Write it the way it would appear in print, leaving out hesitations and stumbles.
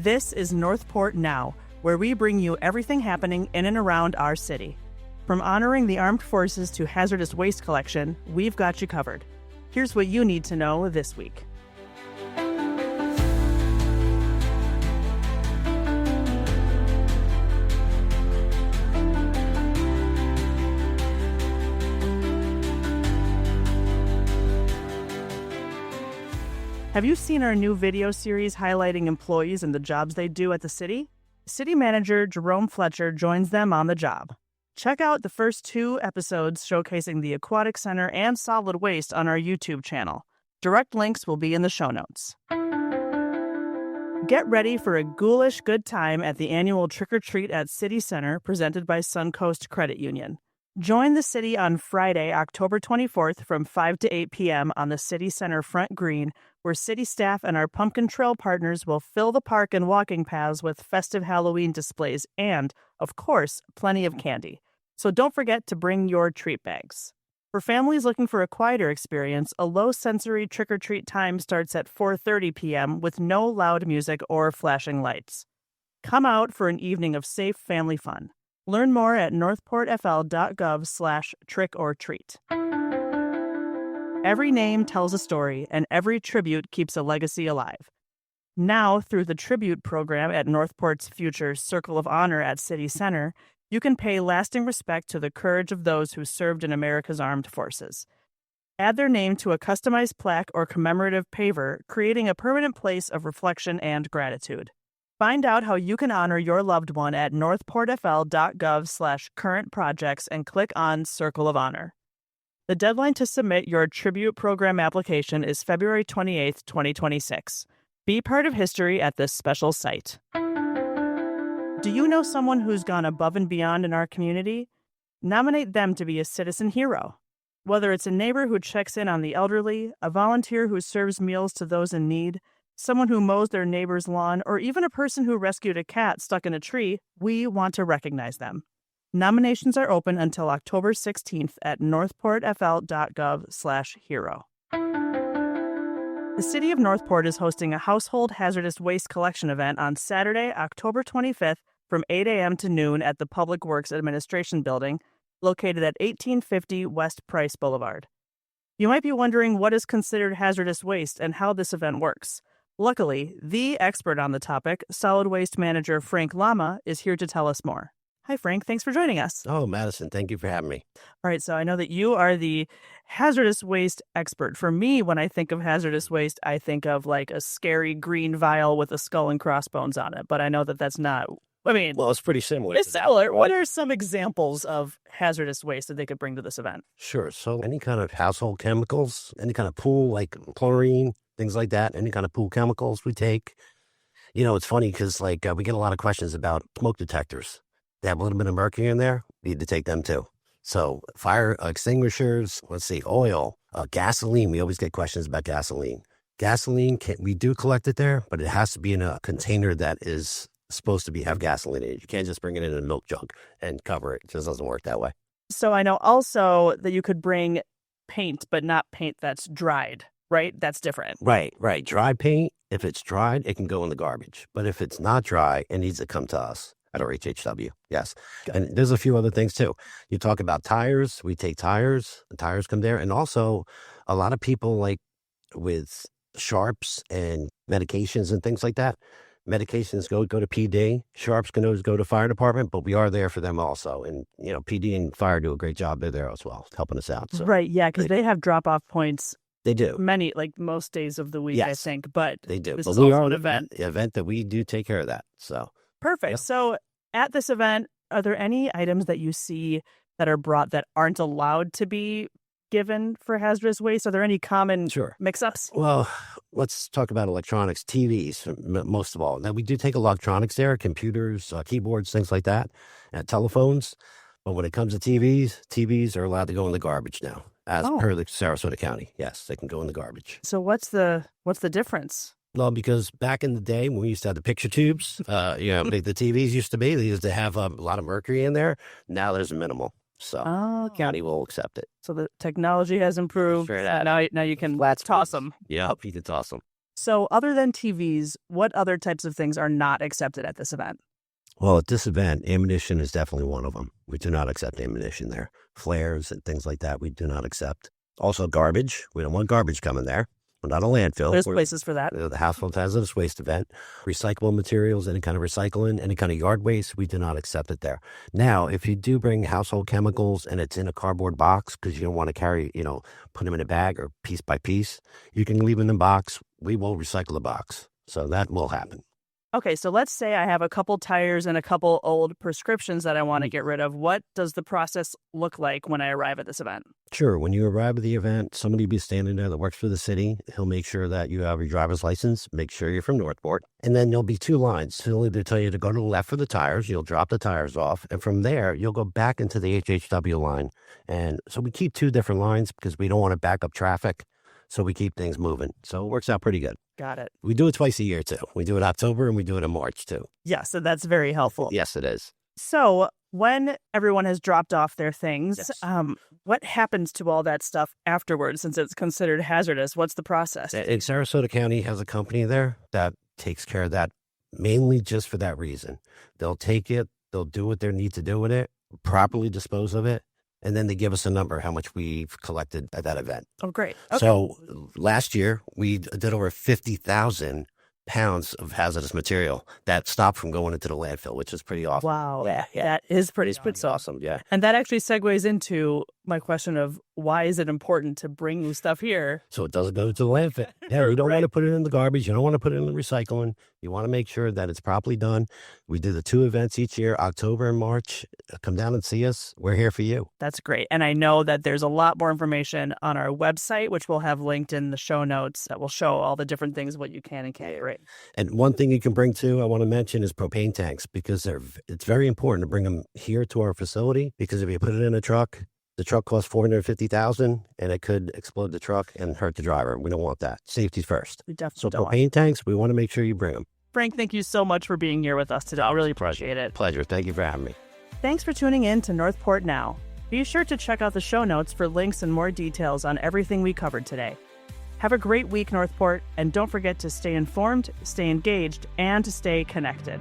This is Northport Now, where we bring you everything happening in and around our city. From honoring the armed forces to hazardous waste collection, we've got you covered. Here's what you need to know this week. Have you seen our new video series highlighting employees and the jobs they do at the city? City Manager Jerome Fletcher joins them on the job. Check out the first 2 episodes showcasing the Aquatic Center and solid waste on our YouTube channel. Direct links will be in the show notes. Get ready for a ghoulish good time at the annual Trick or Treat at City Center presented by Suncoast Credit Union. Join the city on Friday, October 24th from 5 to 8 p.m. on the City Center Front Green, where city staff and our Pumpkin Trail partners will fill the park and walking paths with festive Halloween displays and, of course, plenty of candy. So don't forget to bring your treat bags. For families looking for a quieter experience, a low-sensory trick-or-treat time starts at 4:30 p.m. with no loud music or flashing lights. Come out for an evening of safe family fun. Learn more at northportfl.gov/trick-or-treat. Every name tells a story, and every tribute keeps a legacy alive. Now, through the tribute program at Northport's future Circle of Honor at City Center, you can pay lasting respect to the courage of those who served in America's armed forces. Add their name to a customized plaque or commemorative paver, creating a permanent place of reflection and gratitude. Find out how you can honor your loved one at northportfl.gov/current projects and click on Circle of Honor. The deadline to submit your tribute program application is February 28th, 2026. Be part of history at this special site. Do you know someone who's gone above and beyond in our community? Nominate them to be a citizen hero. Whether it's a neighbor who checks in on the elderly, a volunteer who serves meals to those in need, someone who mows their neighbor's lawn, or even a person who rescued a cat stuck in a tree, we want to recognize them. Nominations are open until October 16th at northportfl.gov/hero. The City of Northport is hosting a household hazardous waste collection event on Saturday, October 25th from 8 a.m. to noon at the Public Works Administration Building, located at 1850 West Price Boulevard. You might be wondering what is considered hazardous waste and how this event works. Luckily, the expert on the topic, Solid Waste Manager Frank Lama, is here to tell us more. Hi, Frank. Thanks for joining us. Oh, Madison, thank you for having me. All right, so I know that you are the hazardous waste expert. For me, when I think of hazardous waste, I think of like a scary green vial with a skull and crossbones on it. But I know that that's not, Well, it's pretty similar. It's similar. What are some examples of hazardous waste that they could bring to this event? Sure. So any kind of household chemicals, any kind of pool, like chlorine, things like that, any kind of pool chemicals we take. You know, it's funny because we get a lot of questions about smoke detectors. They have a little bit of mercury in there. We need to take them too. So fire extinguishers, oil, gasoline. We always get questions about gasoline. Gasoline, we do collect it there, but it has to be in a container that is supposed to have gasoline in it. You can't just bring it in a milk jug and cover it. It just doesn't work that way. So I know also that you could bring paint, but not paint that's dried, right? That's different. Right. Dry paint, if it's dried, it can go in the garbage. But if it's not dry, it needs to come to us at our HHW. Yes. And there's a few other things too. You talk about tires. We take tires. The tires come there. And also a lot of people with sharps and medications and things like that. Medications go to PD. Sharps can always go to fire department, but we are there for them also. And, PD and fire do a great job. They're there as well, helping us out. So. Right. Yeah. Because they have drop-off points. They do. Most days of the week, yes, I think. But they do. This but is we also are an event. The event that we do take care of that. So. Perfect. Yep. So at this event, are there any items that you see that are brought that aren't allowed to be given for hazardous waste? Are there any common mix-ups? Well, let's talk about electronics, TVs, most of all. Now, we do take electronics there, computers, keyboards, things like that, and telephones. But when it comes to TVs are allowed to go in the garbage now, as per the Sarasota County. Yes, they can go in the garbage. So what's the difference? Well, because back in the day when we used to have the picture tubes, the TVs used to be, they used to have a lot of mercury in there. Now there's minimal. So the county will accept it. So the technology has improved. Sure. Now you can toss them. Yep, you can toss them. So other than TVs, what other types of things are not accepted at this event? Well, at this event, ammunition is definitely one of them. We do not accept ammunition there. Flares and things like that, we do not accept. Also, garbage. We don't want garbage coming there. We're not a landfill. There's We're places for that. the Household Hazardous Waste event. Recyclable materials, any kind of recycling, any kind of yard waste, we do not accept it there. Now, if you do bring household chemicals and it's in a cardboard box because you don't want to carry, put them in a bag or piece by piece, you can leave them in the box. We will recycle the box. So that will happen. Okay, so let's say I have a couple tires and a couple old prescriptions that I want to get rid of. What does the process look like when I arrive at this event? Sure. When you arrive at the event, somebody will be standing there that works for the city. He'll make sure that you have your driver's license, make sure you're from Northport. And then there'll be two lines. He'll either tell you to go to the left for the tires. You'll drop the tires off. And from there, you'll go back into the HHW line. And so we keep two different lines because we don't want to back up traffic. So we keep things moving. So it works out pretty good. Got it. We do it twice a year, too. We do it October and we do it in March, too. Yeah, so that's very helpful. Yes, it is. So when everyone has dropped off their things, Yes. what happens to all that stuff afterwards since it's considered hazardous? What's the process? And Sarasota County has a company there that takes care of that mainly just for that reason. They'll take it, they'll do what they need to do with it, properly dispose of it, and then they give us a number how much we've collected at that event. Oh, great. Okay. So last year, we did over 50,000 pounds of hazardous material that stopped from going into the landfill, which is pretty awesome. Wow. Yeah. That is pretty It's awesome, yeah. And that actually segues into my question of why is it important to bring new stuff here? So it doesn't go to the landfill. Yeah, you don't Right. want to put it in the garbage. You don't want to put it in the recycling. You want to make sure that it's properly done. We do the two events each year, October and March. Come down and see us. We're here for you. That's great. And I know that there's a lot more information on our website, which we'll have linked in the show notes that will show all the different things, what you can and can't bring. And one thing you can bring too, I want to mention, is propane tanks because it's very important to bring them here to our facility because if you put it in a truck, the truck costs $450,000 and it could explode the truck and hurt the driver. We don't want that. Safety first. We definitely So don't want. propane tanks, we want to make sure you bring them. Frank, thank you so much for being here with us today. I really appreciate it. Pleasure. Thank you for having me. Thanks for tuning in to Northport Now. Be sure to check out the show notes for links and more details on everything we covered today. Have a great week, Northport, and don't forget to stay informed, stay engaged, and to stay connected.